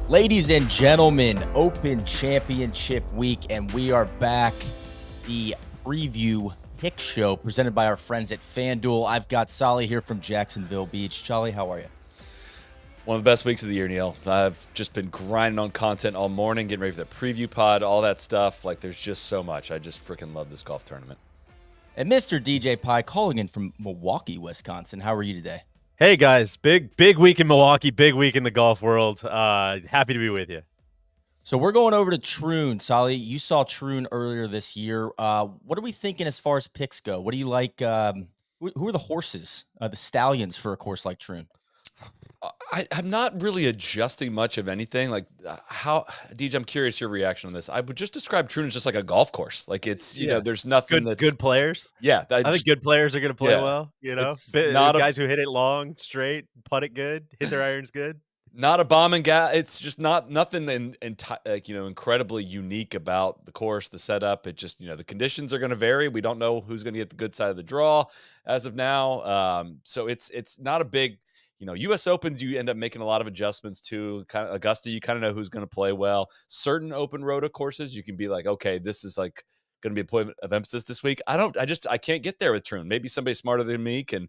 Ladies and gentlemen, Open Championship Week, and we are back. The preview pick show presented by our friends at FanDuel. I've got Soly here from Jacksonville Beach. Charlie, how are you? One of the best weeks of the year, Neil. I've just been grinding on content all morning, getting ready for the preview pod, all that stuff. Like, there's just so much. I just freaking love this golf tournament. And Mr. DJ Pie calling in from Milwaukee, Wisconsin. How are you today? Hey guys, big week in Milwaukee, big week in the golf world. Happy to be with you. So we're going over to Troon. Soly, you saw Troon earlier this year. What are we thinking as far as picks go? What do you like? Who are the horses, the stallions for a course like Troon? I'm not really adjusting much of anything. Like, how, DJ, I'm curious your reaction on this. I would just describe Troon as just like a golf course. Like, it's, you know, there's nothing that's good players. Yeah. I think good players are going to play well, you know, It's not guys who hit it long, straight, putt it good, hit their irons good. Not a bomb and gas. It's just nothing incredibly unique about the course, the setup. It just, the conditions are going to vary. We don't know who's going to get the good side of the draw as of now. So it's not a big, U.S. Opens, you end up making a lot of adjustments to. Kind of Augusta, you kind of know who's going to play well. Certain open rota courses, you can be like, okay, this is like going to be a point of emphasis this week. I can't get there with Troon. Maybe somebody smarter than me can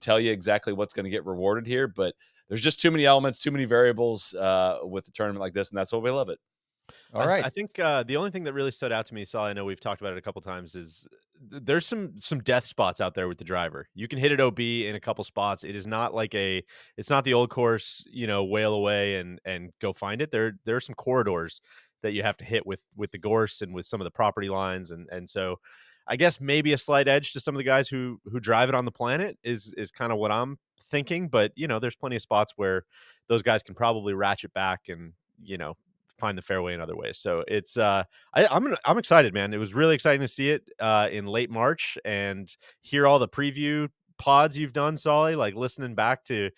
tell you exactly what's going to get rewarded here, but there's just too many elements, too many variables with a tournament like this, and that's why we love it. All right. I think the only thing that really stood out to me, Saul, I know we've talked about it a couple times, is there's some death spots out there with the driver. You can hit it OB in a couple spots. It is not like it's not the old course, whale away and go find it. There are some corridors that you have to hit with the gorse and with some of the property lines, and so I guess maybe a slight edge to some of the guys who drive it on the planet is kind of what I'm thinking. But there's plenty of spots where those guys can probably ratchet back and find the fairway in other ways. So it's I'm excited, man. It was really exciting to see it in late March and hear all the preview pods you've done, Soly, like listening back to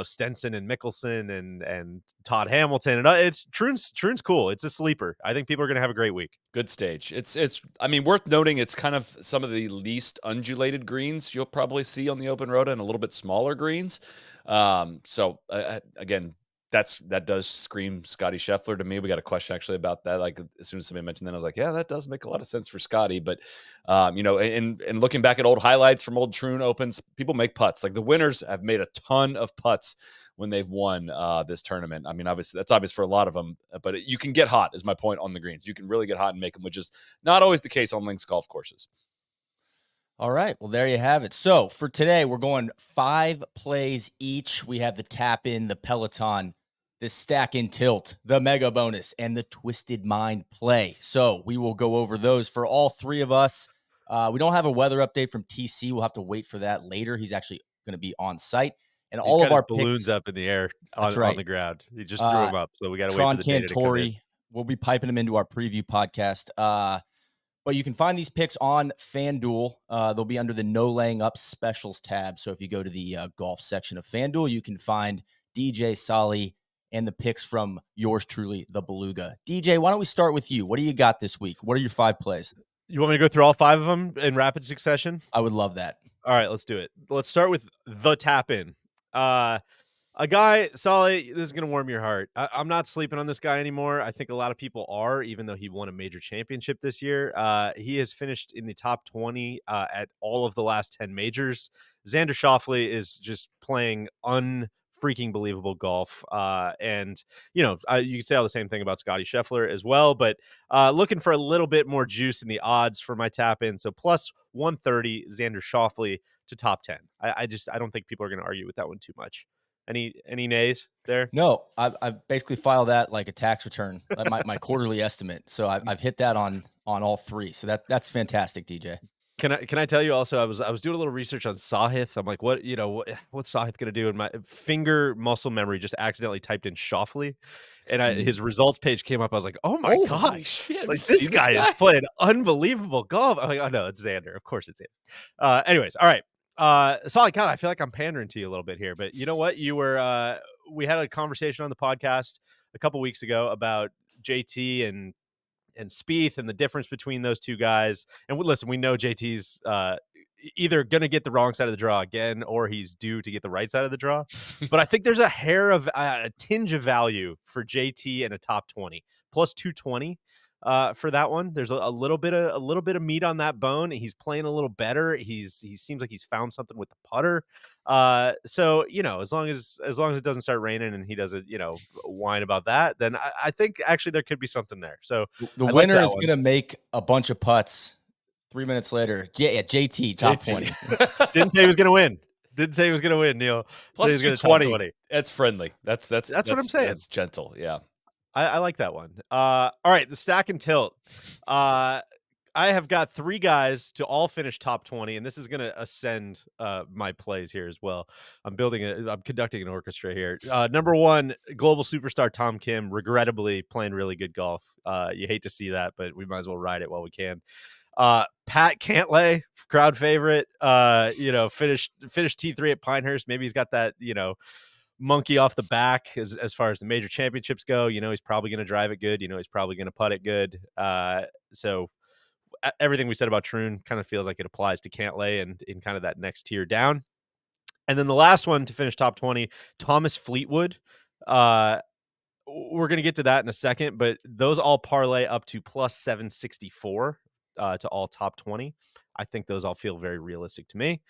Stenson and Mickelson and Todd Hamilton, and it's Troon's cool. It's a sleeper. I think people are going to have a great week. Good stage. It's worth noting, it's kind of some of the least undulated greens you'll probably see on the open rota, and a little bit smaller greens. So again, that does scream Scotty Scheffler to me. We got a question actually about that. Like, as soon as somebody mentioned that, I was like, yeah, that does make a lot of sense for Scotty. But and looking back at old highlights from old Troon Opens, people make putts. Like, the winners have made a ton of putts when they've won this tournament. I mean, obviously that's obvious for a lot of them, but you can get hot, is my point, on the greens. You can really get hot and make them, which is not always the case on links golf courses. All right. Well, there you have it. So for today, we're going 5 plays each. We have the tap in, the Peloton, the stack and tilt, the mega bonus, and the twisted mind play. So we will go over those for all three of us. We don't have a weather update from TC. We'll have to wait for that later. He's actually going to be on site. And all of our balloons picks up in the air on the ground. He just threw them up. So we got to wait for the data to come in. We'll be piping them into our preview podcast. But you can find these picks on FanDuel. They'll be under the No Laying Up Specials tab. So if you go to the golf section of FanDuel, you can find DJ, Soly, and the picks from yours truly, the Beluga. DJ, why don't we start with you? What do you got this week? What are your 5 plays? You want me to go through all 5 of them in rapid succession? I would love that. All right, let's do it. Let's start with the tap in. A guy, Soly, this is going to warm your heart. I'm not sleeping on this guy anymore. I think a lot of people are, even though he won a major championship this year. He has finished in the top 20 at all of the last 10 majors. Xander Schauffele is just playing freaking believable golf. And you can say all the same thing about Scotty Scheffler as well, but looking for a little bit more juice in the odds for my tap in. So plus 130 Xander Schauffele to top 10. I don't think people are going to argue with that one too much. Any nays there? No, I basically file that like a tax return, like my quarterly estimate. So I've hit that on all 3. So that's fantastic, DJ. Can I tell you also, I was doing a little research on Sahith. I'm like, what's Sahith going to do? And my finger muscle memory just accidentally typed in Schauffele, and his results page came up. I was like, oh my god, shit! Like, this guy is playing unbelievable golf. I'm like, oh no, it's Xander. Of course it's Xander. Anyways, all right. Solid. God, I feel like I'm pandering to you a little bit here, but you know what? We had a conversation on the podcast a couple weeks ago about JT and Spieth and the difference between those two guys. And listen, we know JT's either going to get the wrong side of the draw again, or he's due to get the right side of the draw. But I think there's a tinge of value for JT and a top 20 plus 220 for that one. There's a little bit of meat on that bone. He's playing a little better. He seems like he's found something with the putter. So as long as it doesn't start raining and he doesn't whine about that, then I think actually there could be something there. So The I like winner that is one. going to make a bunch of putts 3 minutes later. Yeah, JT, top 20. Didn't say he was going to win. Didn't say he was going to win, Neil. Plus Said he was going to top 220. 20. That's friendly. That's what I'm saying. That's gentle. Yeah. I like that one. All right, the stack and tilt. I have got 3 guys to all finish top 20, and this is going to ascend my plays here as well. I'm conducting an orchestra here. Number 1, global superstar Tom Kim, regrettably playing really good golf. You hate to see that, but we might as well ride it while we can. Pat Cantlay, crowd favorite. Finished T3 at Pinehurst. Maybe he's got that, monkey off the back as far as the major championships go. He's probably going to drive it good. He's probably going to putt it good. So everything we said about Troon kind of feels like it applies to Cantlay and in kind of that next tier down. And then the last one to finish top 20, Thomas Fleetwood. We're going to get to that in a second, but those all parlay up to plus 764 to all top 20. I think those all feel very realistic to me.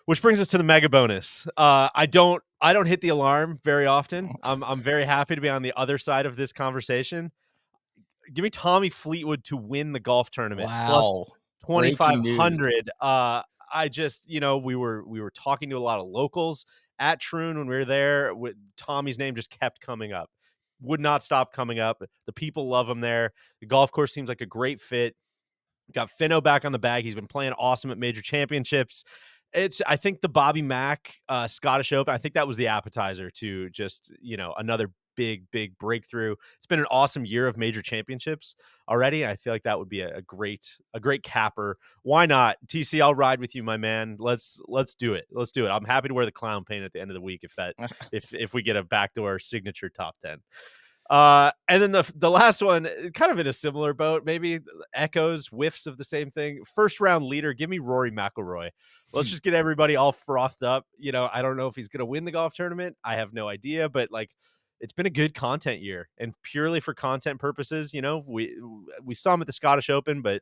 Which brings us to the mega bonus. I don't hit the alarm very often. I'm very happy to be on the other side of this conversation. Give me Tommy Fleetwood to win the golf tournament. Wow. Plus Breaking news. 2,500. I just, we were talking to a lot of locals at Troon when we were there. Tommy's name just kept coming up. Would not stop coming up. The people love him there. The golf course seems like a great fit. Got Finno back on the bag. He's been playing awesome at major championships. I think the Bobby Mack Scottish Open, I think that was the appetizer to just, another big breakthrough. It's been an awesome year of major championships already. I feel like that would be a great capper. Why not? TC, I'll ride with you, my man. Let's do it. Let's do it. I'm happy to wear the clown paint at the end of the week if we get a backdoor signature top 10. And then the last one, kind of in a similar boat, maybe echoes, whiffs of the same thing. First round leader, give me Rory McIlroy. Let's just get everybody all frothed up. I don't know if he's going to win the golf tournament. I have no idea, but it's been a good content year, and purely for content purposes, we saw him at the Scottish Open, but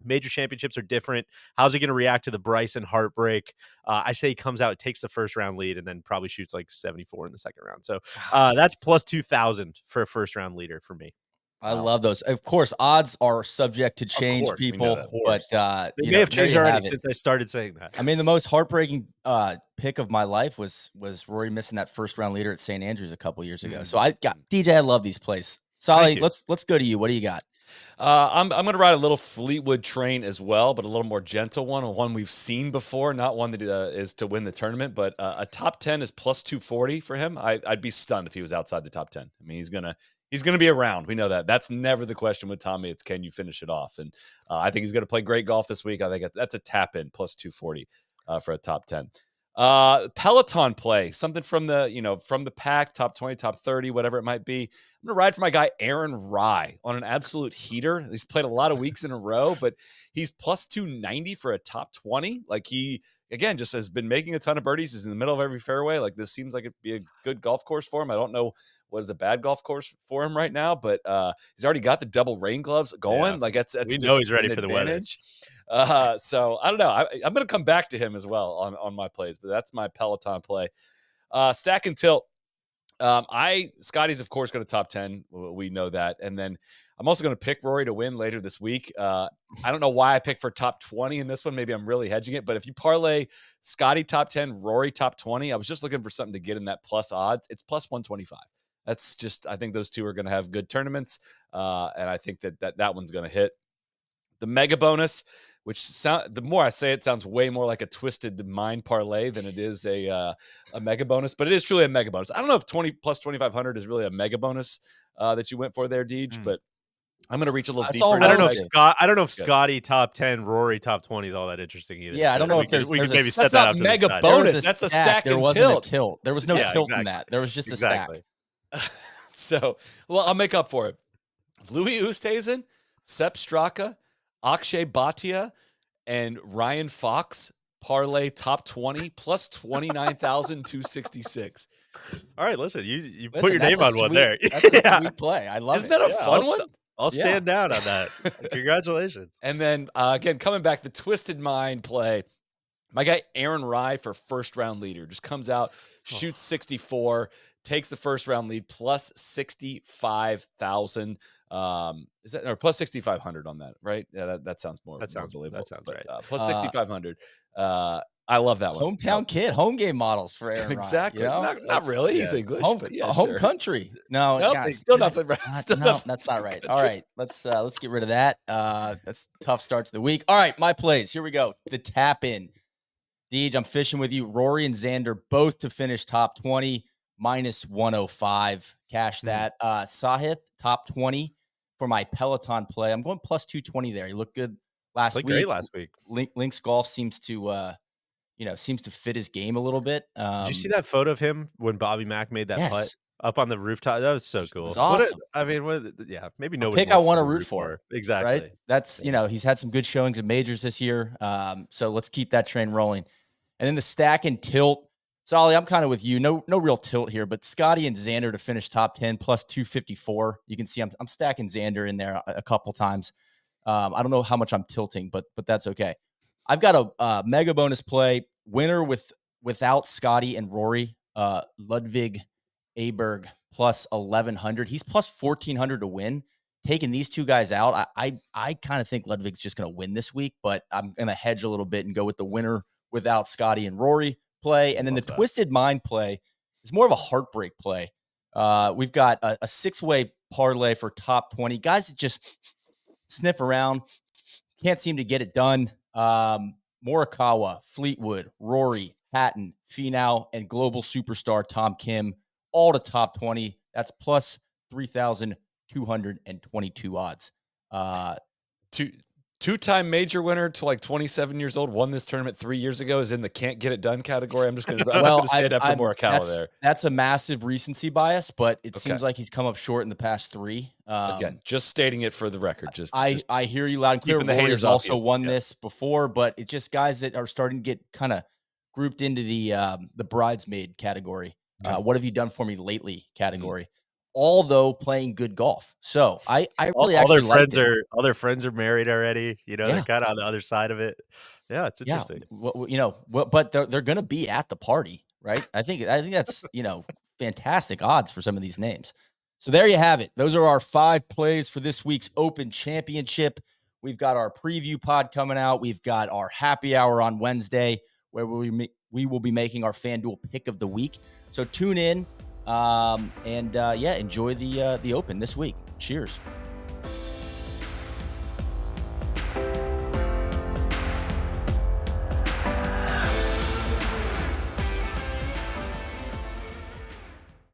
major championships are different. How's he going to react to the Bryson heartbreak? I say he comes out, takes the first round lead, and then probably shoots like 74 in the second round. So that's plus 2,000 for a first round leader for me. I love those. Of course, odds are subject to change, people, but they may have changed already since I started saying that. I mean, the most heartbreaking pick of my life was Rory missing that first round leader at St. Andrews a couple years ago. So I got DJ. I love these plays. Soly, let's go to you. What do you got? I'm going to ride a little Fleetwood train as well, but a little more gentle one we've seen before, not one that is to win the tournament, but a top 10 is plus 240 for him. I'd be stunned if he was outside the top 10. I mean, he's going to be around. We know that. That's never the question with Tommy. It's can you finish it off? And I think he's going to play great golf this week. I think that's a tap in plus 240 for a top 10. Peloton play, something from the pack, top 20, top 30, whatever it might be. I'm going to ride for my guy, Aaron Rye, on an absolute heater. He's played a lot of weeks in a row, but he's plus 290 for a top 20. Like he, again, just has been making a ton of birdies. He's in the middle of every fairway. Like this seems like it'd be a good golf course for him. I don't know what is a bad golf course for him right now, but he's already got the double rain gloves going. Yeah. Like that's we know he's ready for the weather. So I don't know. I'm going to come back to him as well on my plays, but that's my Peloton play. Stack and tilt. Scotty's of course going to top 10. We know that. And then I'm also going to pick Rory to win later this week. I don't know why I picked for top 20 in this one. Maybe I'm really hedging it, but if you parlay Scotty top 10, Rory top 20, I was just looking for something to get in that plus odds. It's plus 125. That's just, I think those two are going to have good tournaments. And I think that one's going to hit. The mega bonus, which the more I say it, sounds way more like a twisted mind parlay than it is a mega bonus, but it is truly a mega bonus. I don't know if 20 plus 2,500 is really a mega bonus that you went for there, Deej, but I'm going to reach a little deeper. I don't know if Scotty top 10, Rory top 20 is all that interesting either. Yeah, I don't know if we could maybe set that up to mega bonus. That's a stack. There wasn't a tilt. There was no tilt in that. There was just a stack. So, well, I'll make up for it. Louis Oosthuizen, Sepp Straka, Akshay Bhatia, and Ryan Fox parlay top 20 plus 29,266. All right, listen, you put Listen, your that's name a on one sweet, there. that's a Yeah. sweet play. I love Isn't it. that a Yeah, fun one? I'll Yeah. stand down on that. Congratulations. And then again, coming back, the Twisted Mind play. My guy Aaron Rye for first round leader just comes out, shoots 64, takes the first round lead plus 65,000. Is that or plus 6,500 on that, right? Yeah, that sounds more believable. That sounds right. Plus Uh, 6,500. I love that one. Hometown kid, home game models for Aaron Rye. Exactly. You know? Not That's really. He's yeah. English, but yeah, home sure. country. No, Nope, God, still God, nothing right. God, Still no, nothing that's not home right. country. All right, let's get rid of that. That's a tough start to the week. All right, my plays. Here we go. The tap in. Deej, I'm fishing with you. Rory and Xander both to finish top 20 minus 105. Cash that. Sahith top 20 for my Peloton play. I'm going plus 220 there. He looked good last Played week. great last week. Link's golf seems to seems to fit his game a little bit. Did you see that photo of him when Bobby Mack made that putt Yes. up on the rooftop? That was so It cool. was What awesome. yeah, maybe A nobody pick more I want to fun root for. Exactly. Right? That's, he's had some good showings at majors this year. So let's keep that train rolling. And then the stack and tilt. Soly, I'm kind of with you. No real tilt here, but Scotty and Xander to finish top 10 plus 254. You can see I'm stacking Xander in there a couple times. I don't know how much I'm tilting, but that's okay. I've got a mega bonus play winner without Scotty and Rory. Ludwig Aberg plus 1,100. He's plus 1,400 to win. Taking these two guys out, I kind of think Ludwig's just going to win this week, but I'm going to hedge a little bit and go with the winner without Scotty and Rory play. And then the Twisted Mind play is more of a heartbreak play. We've got a six-way parlay for top 20. Guys that just sniff around, can't seem to get it done. Morikawa, Fleetwood, Rory, Hatton, Finau, and global superstar Tom Kim, all to top 20. That's plus 3,222 odds. Two-time major winner to like 27 years old, won this tournament 3 years ago, is in the can't get it done category. I'm just going to stand up for Morikawa there. That's a massive recency bias, but it seems like he's come up short in the past three. Again, just stating it for the record. I hear you loud and clear. Keeping the Rory haters has off also you. won this before, but it's just guys that are starting to get kind of grouped into the bridesmaid category. What have you done for me lately category? Although playing good golf. So I really all actually their like friends all their friends are married already. They're kind of on the other side of it. Yeah, it's interesting. But they're going to be at the party, right? I think that's, fantastic odds for some of these names. So there you have it. Those are our 5 plays for this week's Open Championship. We've got our preview pod coming out. We've got our happy hour on Wednesday where we will be making our FanDuel pick of the week. So tune in and enjoy the Open this week. Cheers.